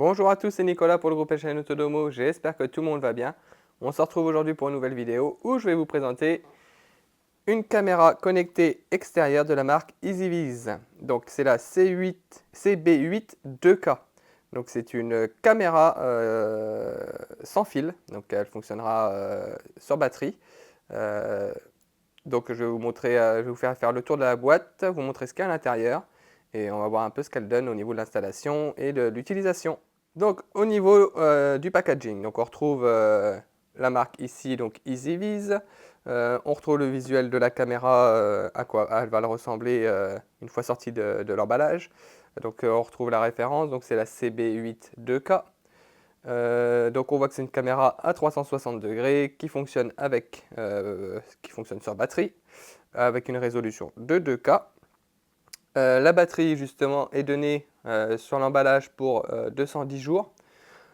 Bonjour à tous, c'est Nicolas pour le groupe chaîne Autodomo, j'espère que tout le monde va bien. On se retrouve aujourd'hui pour une nouvelle vidéo où je vais vous présenter une caméra connectée extérieure de la marque EasyViz. Donc c'est la CB8 2K. Donc c'est une caméra sans fil, donc elle fonctionnera sur batterie. Donc je vais vous montrer, je vais vous faire le tour de la boîte, vous montrer ce qu'il y a à l'intérieur et on va voir un peu ce qu'elle donne au niveau de l'installation et de l'utilisation. Donc au niveau du packaging, donc on retrouve la marque ici, donc EasyViz. On retrouve le visuel de la caméra, à quoi elle va ressembler une fois sortie de l'emballage. Donc on retrouve la référence, donc c'est la CB8 2K. Donc on voit que c'est une caméra à 360 degrés qui fonctionne sur batterie avec une résolution de 2K. La batterie justement est donnée sur l'emballage pour 210 jours.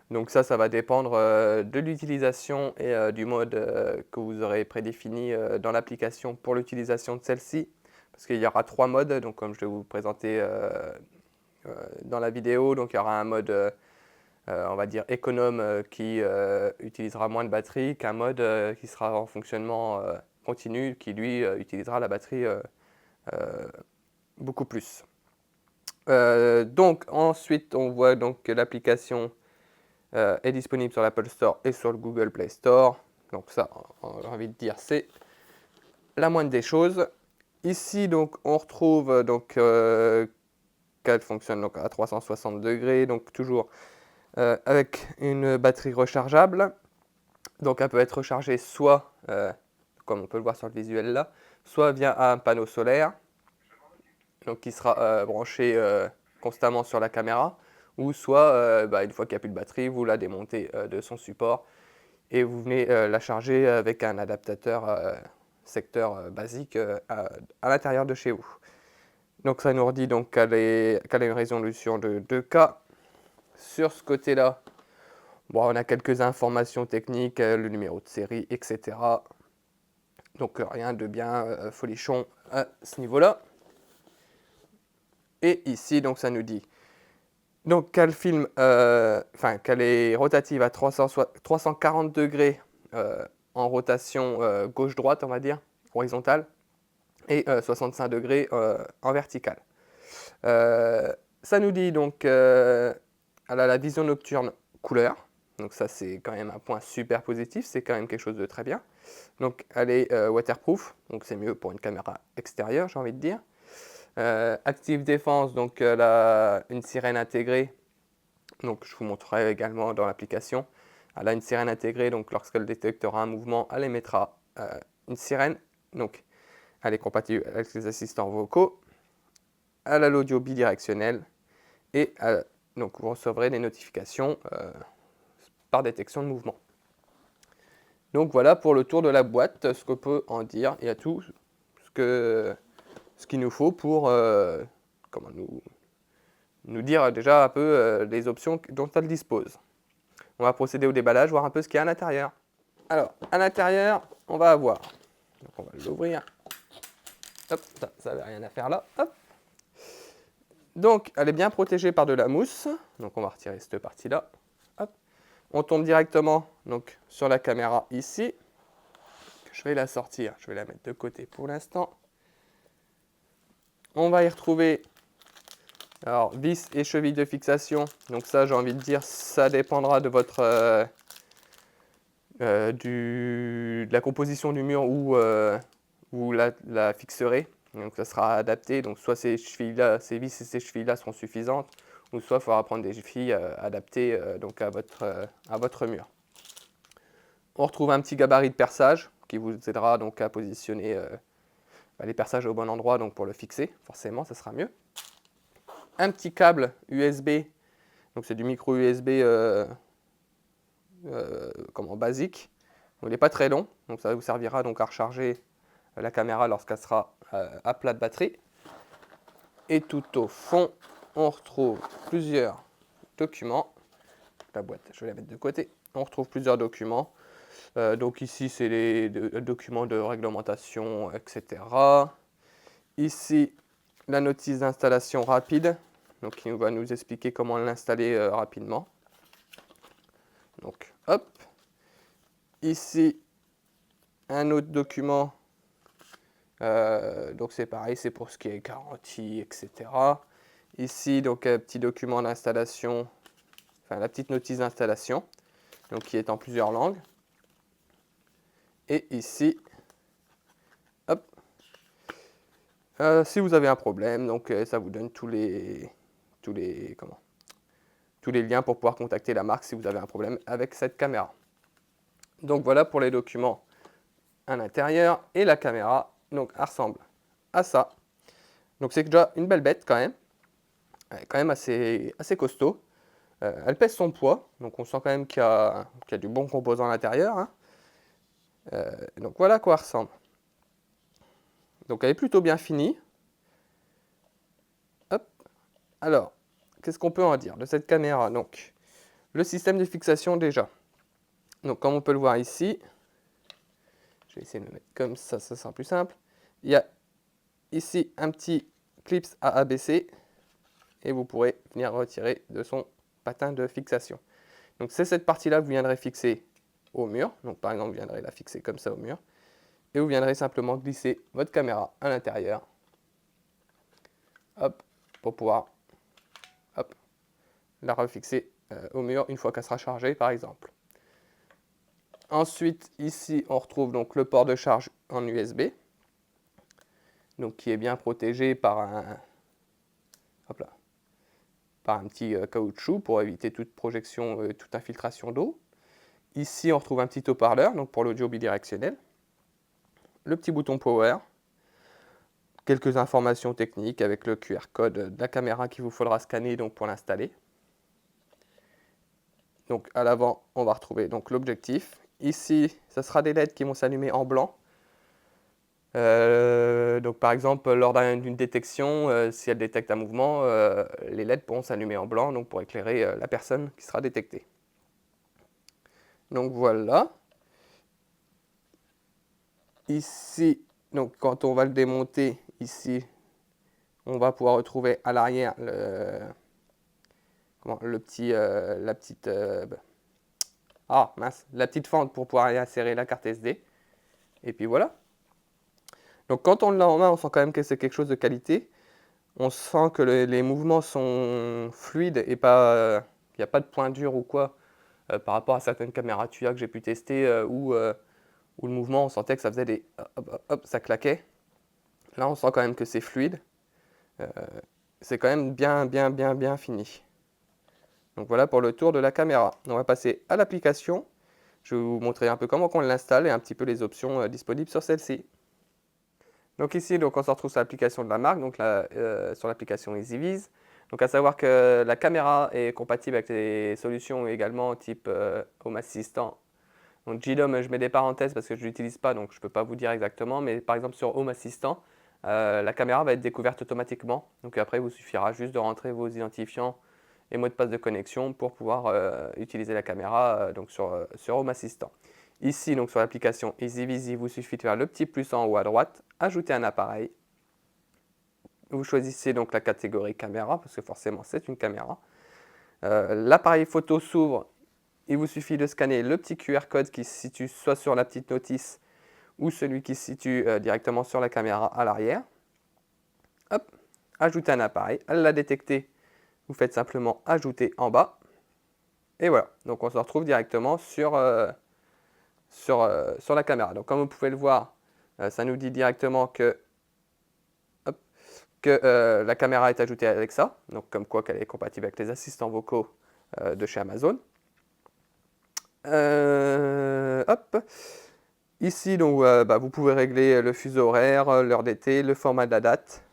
Donc ça va dépendre de l'utilisation et du mode que vous aurez prédéfini dans l'application pour l'utilisation de celle-ci. Parce qu'il y aura 3 modes, donc comme je vais vous présenter dans la vidéo. Donc il y aura un mode on va dire économe qui utilisera moins de batterie qu'un mode qui sera en fonctionnement continu qui lui utilisera la batterie beaucoup plus. Donc ensuite on voit donc que l'application est disponible sur l'Apple Store et sur le Google Play Store. Donc ça, j'ai envie de dire, c'est la moindre des choses. Ici donc on retrouve donc qu'elle fonctionne donc à 360 degrés, donc toujours avec une batterie rechargeable. Donc elle peut être rechargée soit, comme on peut le voir sur le visuel là, soit via un panneau solaire, donc qui sera branché constamment sur la caméra, ou soit une fois qu'il n'y a plus de batterie, vous la démontez de son support et vous venez la charger avec un adaptateur secteur basique à l'intérieur de chez vous. Donc ça nous redit donc qu'elle a une résolution de 2K. Sur ce côté-là, bon, on a quelques informations techniques, le numéro de série, etc. Donc rien de bien folichon à ce niveau-là. Et ici, donc ça nous dit donc qu'elle filme, qu'elle est rotative à 340 degrés en rotation gauche-droite, on va dire, horizontale, et 65 degrés en verticale. Ça nous dit donc qu'elle a la vision nocturne couleur. Donc ça, c'est quand même un point super positif, c'est quand même quelque chose de très bien. Donc elle est waterproof, donc c'est mieux pour une caméra extérieure, j'ai envie de dire. Active Défense, donc elle a une sirène intégrée, donc je vous montrerai également dans l'application. Elle a une sirène intégrée, donc lorsqu'elle détectera un mouvement, elle émettra une sirène. Donc elle est compatible avec les assistants vocaux. Elle a l'audio bidirectionnel et donc vous recevrez des notifications par détection de mouvement. Donc voilà pour le tour de la boîte, ce qu'on peut en dire. Il y a tout ce qu'il nous faut pour nous dire déjà un peu les options dont elle dispose. On va procéder au déballage, voir un peu ce qu'il y a à l'intérieur. Alors, à l'intérieur, on va avoir, donc on va l'ouvrir. Hop, ça n'avait rien à faire là. Hop. Donc, elle est bien protégée par de la mousse. Donc, on va retirer cette partie-là. On tombe directement donc, sur la caméra ici. Je vais la sortir, je vais la mettre de côté pour l'instant. On va y retrouver alors, vis et cheville de fixation. Donc ça, j'ai envie de dire, ça dépendra de votre de la composition du mur où vous la fixerez. Donc ça sera adapté. Donc soit ces chevilles-là, ces vis et ces chevilles-là seront suffisantes, ou soit il faudra prendre des chevilles adaptées donc à votre mur. On retrouve un petit gabarit de perçage qui vous aidera donc à positionner les perçages au bon endroit donc pour le fixer. Forcément, ça sera mieux. Un petit câble USB, donc c'est du micro USB basique. Donc, il n'est pas très long, donc ça vous servira donc à recharger la caméra lorsqu'elle sera à plat de batterie. Et tout au fond, on retrouve plusieurs documents. La boîte, je vais la mettre de côté. On retrouve plusieurs documents. Donc ici, c'est les documents de réglementation, etc. Ici, la notice d'installation rapide, donc qui va nous expliquer comment l'installer rapidement. Donc, hop. Ici, un autre document. Donc, c'est pareil, c'est pour ce qui est garantie, etc. Ici, donc, un petit document d'installation, enfin, la petite notice d'installation, donc qui est en plusieurs langues. Et ici, hop, si vous avez un problème, donc ça vous donne tous les liens pour pouvoir contacter la marque si vous avez un problème avec cette caméra. Donc voilà pour les documents à l'intérieur, et la caméra donc elle ressemble à ça. Donc c'est déjà une belle bête quand même. Elle est quand même assez costaud. Elle pèse son poids, donc on sent quand même qu'il y a du bon composant à l'intérieur, hein. Donc voilà à quoi elle ressemble. Donc elle est plutôt bien finie. Hop. Alors, qu'est-ce qu'on peut en dire de cette caméra? Donc, le système de fixation déjà. Donc comme on peut le voir ici, je vais essayer de le mettre comme ça sera plus simple. Il y a ici un petit clips à abaisser et vous pourrez venir retirer de son patin de fixation. Donc c'est cette partie-là que vous viendrez fixer au mur. Donc par exemple, vous viendrez la fixer comme ça au mur. Et vous viendrez simplement glisser votre caméra à l'intérieur. Hop, pour pouvoir hop, la refixer au mur une fois qu'elle sera chargée par exemple. Ensuite, ici, on retrouve donc le port de charge en USB, donc qui est bien protégé par un petit caoutchouc pour éviter toute projection, toute infiltration d'eau. Ici, on retrouve un petit haut-parleur, donc pour l'audio bidirectionnel. Le petit bouton Power. Quelques informations techniques avec le QR code de la caméra qu'il vous faudra scanner donc pour l'installer. Donc à l'avant, on va retrouver donc l'objectif. Ici, ce sera des LED qui vont s'allumer en blanc. Donc par exemple, lors d'une détection, si elle détecte un mouvement, les LED pourront s'allumer en blanc donc pour éclairer la personne qui sera détectée. Donc voilà. Ici, donc quand on va le démonter, ici, on va pouvoir retrouver à l'arrière la petite fente pour pouvoir y insérer la carte SD. Et puis voilà. Donc quand on l'a en main, on sent quand même que c'est quelque chose de qualité. On sent que les mouvements sont fluides et pas, il n'y a pas de point dur ou quoi par rapport à certaines caméras Tuya que j'ai pu tester où le mouvement, on sentait que ça faisait des hop, ça claquait. Là, on sent quand même que c'est fluide. C'est quand même bien fini. Donc voilà pour le tour de la caméra. On va passer à l'application. Je vais vous montrer un peu comment on l'installe et un petit peu les options disponibles sur celle-ci. Donc ici, donc, on se retrouve sur l'application de la marque, donc sur l'application EasyViz. Donc à savoir que la caméra est compatible avec les solutions également type Home Assistant. Donc JDOM, je mets des parenthèses parce que je ne l'utilise pas, donc je ne peux pas vous dire exactement. Mais par exemple sur Home Assistant, la caméra va être découverte automatiquement. Donc après, il vous suffira juste de rentrer vos identifiants et mots de passe de connexion pour pouvoir utiliser la caméra donc sur Home Assistant. Ici, donc sur l'application EasyViz, il vous suffit de faire le petit plus en haut à droite, ajouter un appareil. Vous choisissez donc la catégorie caméra, parce que forcément c'est une caméra. L'appareil photo s'ouvre, il vous suffit de scanner le petit QR code qui se situe soit sur la petite notice ou celui qui se situe directement sur la caméra à l'arrière. Hop, ajouter un appareil, elle l'a détecté, vous faites simplement ajouter en bas. Et voilà, donc on se retrouve directement sur la caméra. Donc comme vous pouvez le voir, ça nous dit directement que la caméra est ajoutée à Alexa, donc comme quoi qu'elle est compatible avec les assistants vocaux de chez Amazon. Hop. Ici, donc, vous pouvez régler le fuseau horaire, l'heure d'été, le format de la date.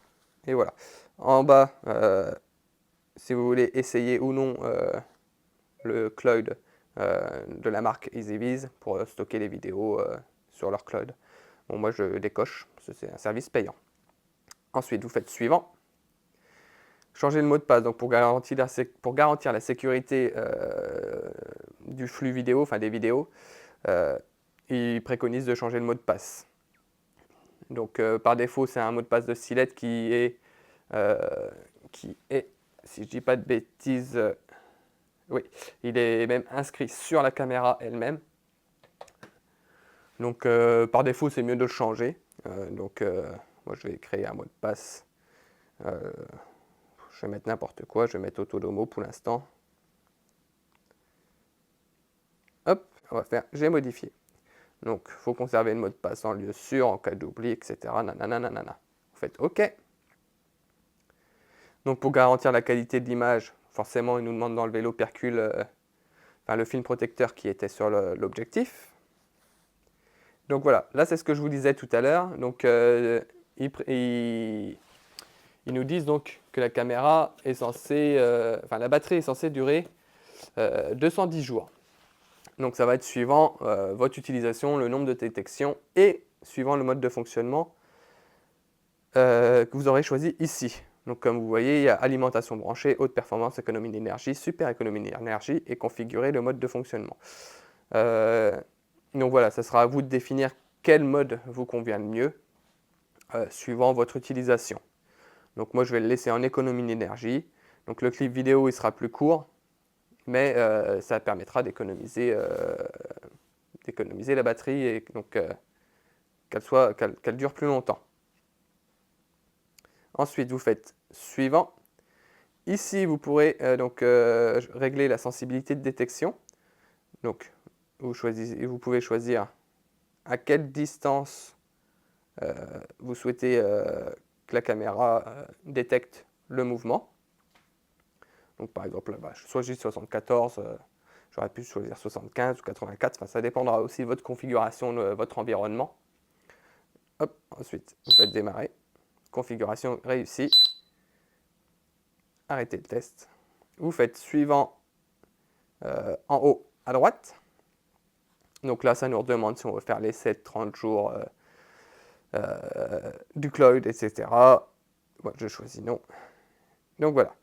Et voilà. En bas, si vous voulez essayer ou non le cloud de la marque EasyViz pour stocker les vidéos sur leur cloud. Bon, moi, je décoche, parce que c'est un service payant. Ensuite, vous faites suivant. Changer le mot de passe, donc pour garantir la sécurité du flux vidéo, enfin des vidéos, il préconise de changer le mot de passe. Donc par défaut, c'est un mot de passe de 6 lettres qui est, si je dis pas de bêtises, oui, il est même inscrit sur la caméra elle-même. Donc par défaut, c'est mieux de le changer. Moi, je vais créer un mot de passe. Je vais mettre n'importe quoi. Je vais mettre Autodomo pour l'instant. Hop, on va faire j'ai modifié. Donc, il faut conserver le mot de passe en lieu sûr, en cas d'oubli, etc. Nanana. Vous faites OK. Donc, pour garantir la qualité de l'image, forcément, il nous demande d'enlever l'opercule, le film protecteur qui était sur l'objectif. Donc voilà, là c'est ce que je vous disais tout à l'heure. Donc ils nous disent donc que la caméra est censée, la batterie est censée durer 210 jours. Donc ça va être suivant votre utilisation, le nombre de détections et suivant le mode de fonctionnement que vous aurez choisi ici. Donc comme vous voyez, il y a alimentation branchée, haute performance, économie d'énergie, super économie d'énergie et configurer le mode de fonctionnement. Donc voilà, ça sera à vous de définir quel mode vous convient le mieux suivant votre utilisation. Donc moi je vais le laisser en économie d'énergie. Donc le clip vidéo il sera plus court, mais ça permettra d'économiser la batterie et donc qu'elle dure plus longtemps. Ensuite vous faites suivant. Ici vous pourrez régler la sensibilité de détection. Donc vous pouvez choisir à quelle distance vous souhaitez que la caméra détecte le mouvement. Donc par exemple, je choisis 74, j'aurais pu choisir 75 ou 84, ça dépendra aussi de votre configuration, de votre environnement. Hop, ensuite, vous faites démarrer. Configuration réussie. Arrêtez le test. Vous faites suivant en haut à droite. Donc là, ça nous demande si on veut faire les 7-30 jours du cloud, etc. Moi, je choisis non. Donc voilà.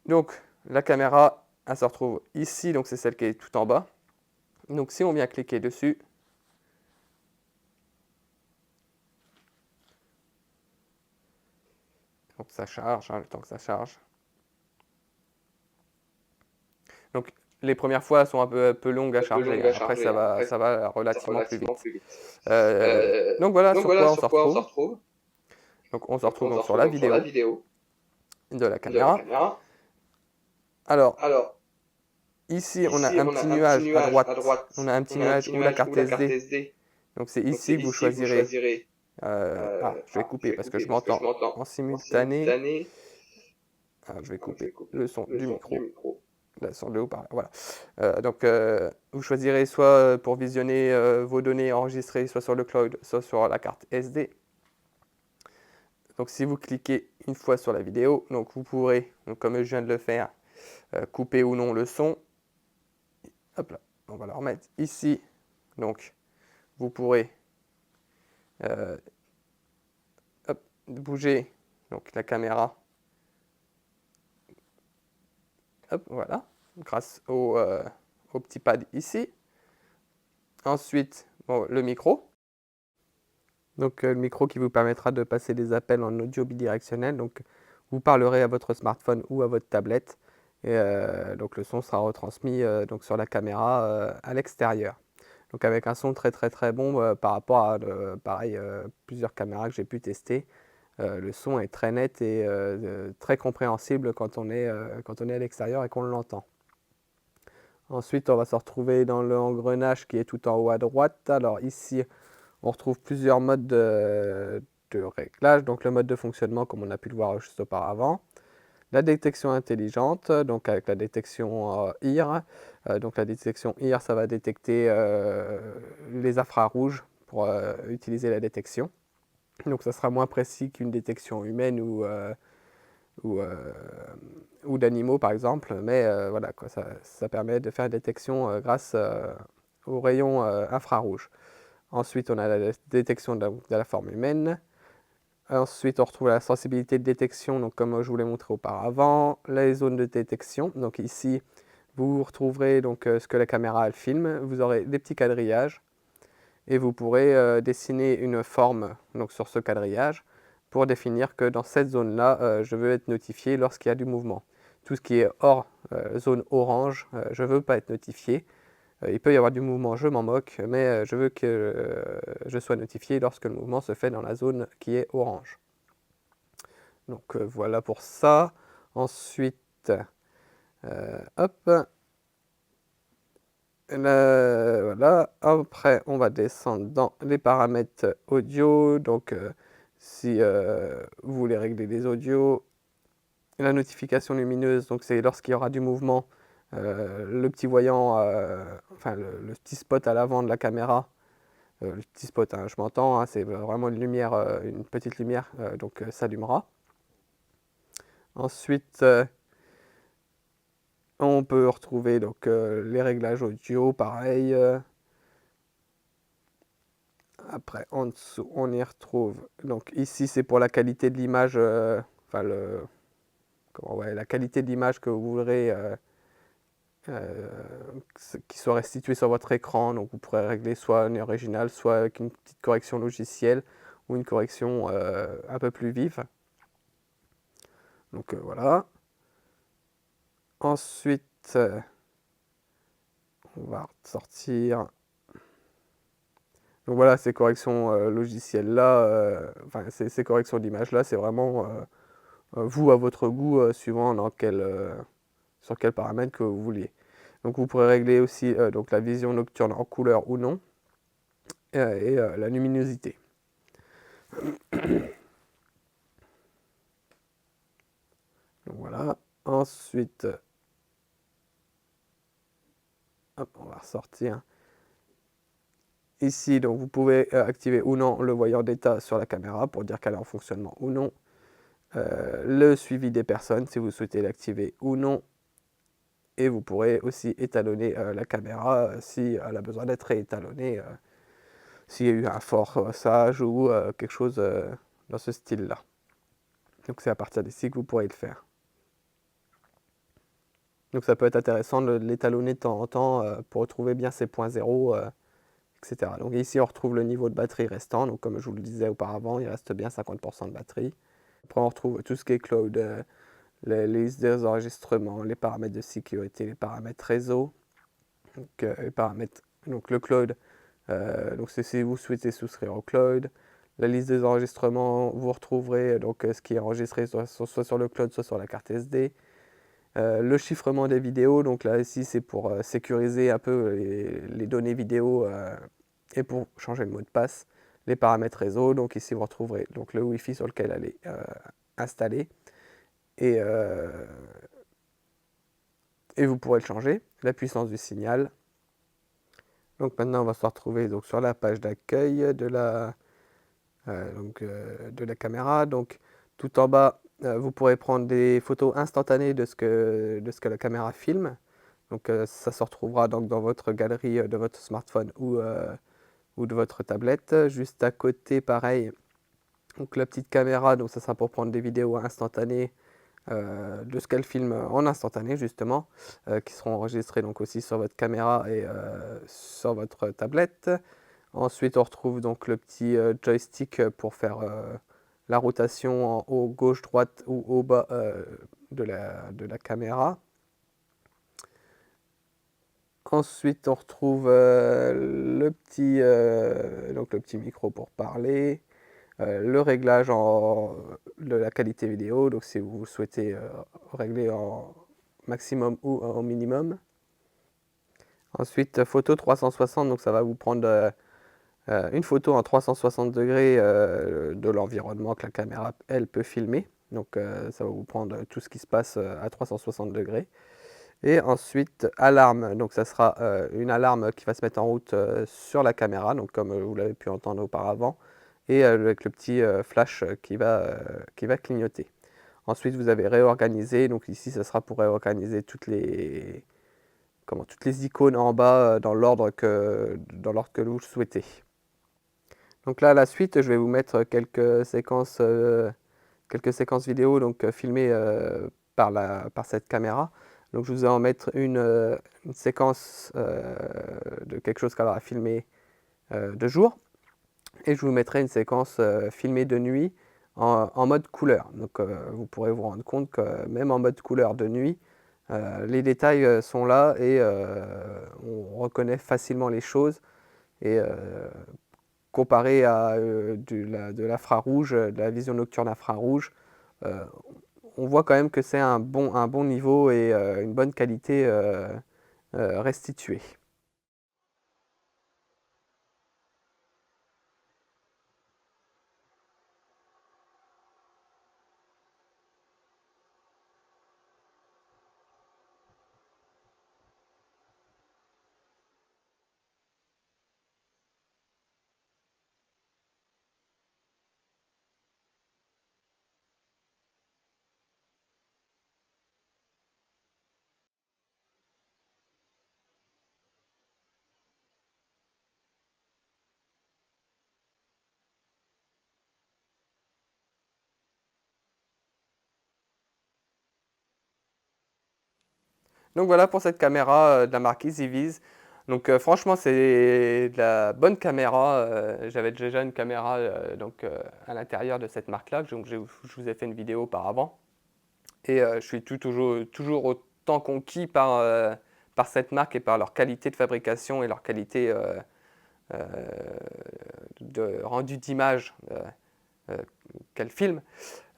Donc la caméra, elle se retrouve ici, donc c'est celle qui est tout en bas. Donc si on vient cliquer dessus, donc ça charge, le temps que ça charge. Donc les premières fois sont un peu longues à charger, après ça va relativement plus vite. Donc voilà sur quoi on se retrouve. Donc on se retrouve donc sur la vidéo de la caméra. Alors, ici on a un petit nuage à droite, on a un petit nuage où la carte SD. Donc c'est ici que vous choisirez. Je vais couper parce que je m'entends en simultané. Je vais couper le son du micro. Le son de haut-parleur, voilà. Vous choisirez soit pour visionner vos données enregistrées, soit sur le cloud, soit sur la carte SD. Donc si vous cliquez une fois sur la vidéo, donc vous pourrez, donc comme je viens de le faire, couper ou non le son. Hop là, on va le remettre ici. Donc vous pourrez bouger donc la caméra. Hop, voilà, grâce au petit pad ici. Ensuite, le micro. Donc le micro qui vous permettra de passer des appels en audio bidirectionnel. Donc vous parlerez à votre smartphone ou à votre tablette. Et donc le son sera retransmis donc sur la caméra à l'extérieur. Donc avec un son très bon par rapport à plusieurs caméras que j'ai pu tester. Le son est très net et très compréhensible quand on est à l'extérieur et qu'on l'entend. Ensuite, on va se retrouver dans l'engrenage qui est tout en haut à droite. Alors ici, on retrouve plusieurs modes de réglage. Donc le mode de fonctionnement, comme on a pu le voir juste auparavant. La détection intelligente, donc avec la détection IR. Donc la détection IR, ça va détecter les infrarouges pour utiliser la détection. Donc ça sera moins précis qu'une détection humaine ou d'animaux par exemple, mais voilà, quoi, ça permet de faire une détection grâce aux rayons infrarouges. Ensuite, on a la détection de la forme humaine. Ensuite, on retrouve la sensibilité de détection, donc comme je vous l'ai montré auparavant, les zones de détection. Donc ici, vous retrouverez donc, ce que la caméra elle filme. Vous aurez des petits quadrillages et vous pourrez dessiner une forme donc, sur ce quadrillage pour définir que dans cette zone-là, je veux être notifié lorsqu'il y a du mouvement. tout ce qui est hors zone orange, je ne veux pas être notifié. Il peut y avoir du mouvement, je m'en moque, mais je veux que je sois notifié lorsque le mouvement se fait dans la zone qui est orange. Donc voilà pour ça. Ensuite, hop. Voilà. Après, on va descendre dans les paramètres audio. Donc, si vous voulez régler les audios, la notification lumineuse, donc c'est lorsqu'il y aura du mouvement, le petit voyant, enfin le petit spot à l'avant de la caméra, le petit spot, hein, je m'entends, hein, c'est vraiment une lumière, une petite lumière, donc s'allumera. Ensuite, on peut retrouver donc les réglages audio, pareil. Après, en dessous, on y retrouve. Donc ici, c'est pour la qualité de l'image, enfin la qualité de l'image que vous voudrez qui soit restituée sur votre écran. Donc vous pourrez régler soit en original, soit avec une petite correction logicielle ou une correction un peu plus vive. Donc voilà. Ensuite, on va sortir. Donc voilà, ces corrections logicielles-là, enfin ces corrections d'image-là, c'est vraiment vous à votre goût, suivant sur quel paramètre que vous vouliez. Donc vous pourrez régler aussi donc la vision nocturne en couleur ou non, et la luminosité. Donc voilà. Ensuite, hop, on va ressortir. Ici, donc vous pouvez activer ou non le voyant d'état sur la caméra pour dire qu'elle est en fonctionnement ou non. Le suivi des personnes, si vous souhaitez l'activer ou non. Et vous pourrez aussi étalonner la caméra si elle a besoin d'être réétalonnée, s'il y a eu un forçage ou quelque chose dans ce style-là. Donc c'est à partir d'ici que vous pourrez le faire. Donc ça peut être intéressant de l'étalonner de temps en temps pour retrouver bien ses points zéro, etc. Donc ici on retrouve le niveau de batterie restant. Donc comme je vous le disais auparavant, il reste bien 50% de batterie. Après on retrouve tout ce qui est cloud, les listes des enregistrements, les paramètres de sécurité, les paramètres réseau, donc, les paramètres, donc le cloud, donc c'est si vous souhaitez souscrire au cloud. La liste des enregistrements, vous retrouverez donc ce qui est enregistré soit sur le cloud, soit sur la carte SD. Le chiffrement des vidéos, donc là ici c'est pour sécuriser un peu les données vidéo et pour changer le mot de passe. Les paramètres réseau, donc ici vous retrouverez donc le Wi-Fi sur lequel elle est installée. Et vous pourrez le changer, la puissance du signal. Donc maintenant on va se retrouver donc, sur la page d'accueil de la caméra. Donc tout en bas, vous pourrez prendre des photos instantanées de ce que la caméra filme. Donc ça se retrouvera donc dans votre galerie de votre smartphone ou de votre tablette. Juste à côté, pareil, donc la petite caméra, donc ça sera pour prendre des vidéos instantanées de ce qu'elle filme en instantané justement, qui seront enregistrées donc aussi sur votre caméra et sur votre tablette. Ensuite, on retrouve donc le petit joystick pour faire la rotation en haut, gauche, droite ou au bas de la caméra. Ensuite, on retrouve le petit micro pour parler, le réglage de la qualité vidéo, donc si vous souhaitez régler en maximum ou en minimum. Ensuite, photo 360, donc ça va vous prendre une photo en 360 degrés de l'environnement que la caméra, elle, peut filmer. Donc ça va vous prendre tout ce qui se passe à 360 degrés. Et ensuite, alarme. Donc ça sera une alarme qui va se mettre en route sur la caméra, donc comme vous l'avez pu entendre auparavant, et avec le petit flash qui va clignoter. Ensuite, vous avez réorganisé. Donc ici, ça sera pour réorganiser toutes les icônes en bas dans l'ordre que vous souhaitez. Donc là, à la suite, je vais vous mettre quelques séquences vidéo donc, filmées par cette caméra. Donc je vous vais en mettre une séquence de quelque chose qu'elle aura filmé de jour. Et je vous mettrai une séquence filmée de nuit en mode couleur. Donc vous pourrez vous rendre compte que même en mode couleur de nuit, les détails sont là et on reconnaît facilement les choses. Et comparé à de l'infrarouge, de la vision nocturne infrarouge, euh, on voit quand même que c'est un bon niveau et une bonne qualité restituée. Donc voilà pour cette caméra de la marque EasyViz. Donc franchement c'est de la bonne caméra. J'avais déjà une caméra à l'intérieur de cette marque-là, donc je vous ai fait une vidéo auparavant. Et je suis toujours autant conquis par cette marque et par leur qualité de fabrication et leur qualité euh, de rendu d'image qu'elle filme.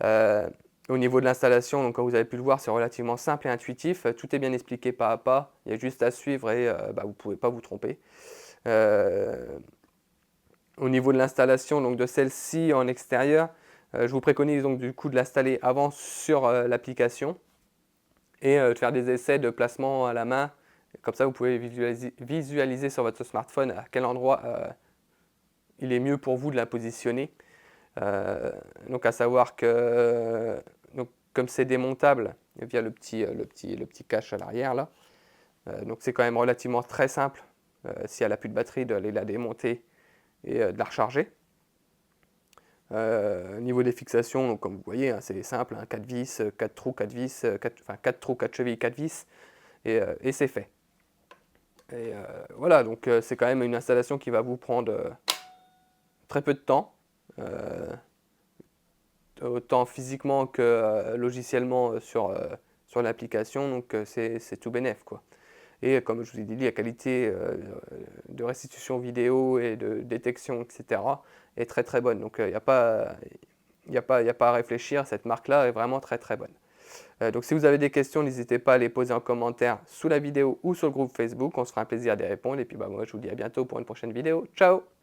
Euh, Au niveau de l'installation, donc comme vous avez pu le voir, c'est relativement simple et intuitif. Tout est bien expliqué pas à pas. Il y a juste à suivre et vous ne pouvez pas vous tromper. Au niveau de l'installation donc de celle-ci en extérieur, je vous préconise donc du coup de l'installer avant sur l'application et de faire des essais de placement à la main. Comme ça, vous pouvez visualiser sur votre smartphone à quel endroit il est mieux pour vous de la positionner. Donc à savoir que donc, comme c'est démontable via le petit cache à l'arrière là, donc c'est quand même relativement très simple si elle n'a plus de batterie d'aller la démonter et de la recharger. Niveau des fixations, donc, comme vous voyez, hein, c'est simple, hein, 4 vis, 4 trous, 4 vis, 4 trous, 4 chevilles, 4 vis, et c'est fait. Et voilà, donc c'est quand même une installation qui va vous prendre très peu de temps, autant physiquement que logiciellement sur l'application, donc c'est tout bénef, quoi. Et comme je vous ai dit, la qualité de restitution vidéo et de détection, etc. est très très bonne. Donc il n'y a pas, y a pas à réfléchir, cette marque-là est vraiment très très bonne. Donc si vous avez des questions, n'hésitez pas à les poser en commentaire sous la vidéo ou sur le groupe Facebook, on se fera un plaisir d'y répondre. Et puis moi je vous dis à bientôt pour une prochaine vidéo. Ciao!